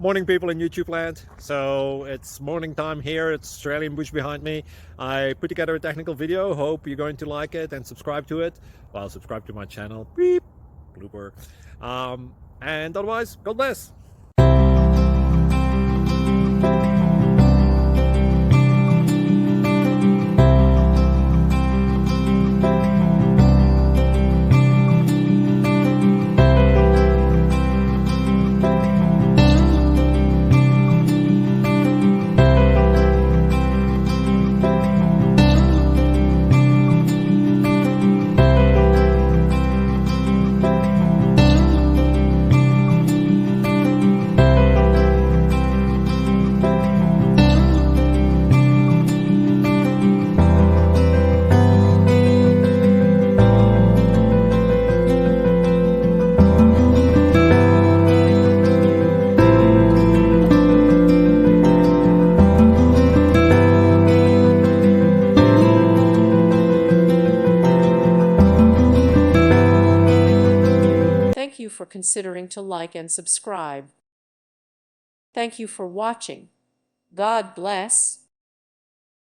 Morning, people in YouTube land. So it's morning time here. It's Australian bush behind me. I put together a technical video. Hope you're going to like it and subscribe to it. Well, subscribe to my channel. Beep. Blooper. And otherwise, God bless. Thank you for considering to like and subscribe. Thank you for watching. God bless.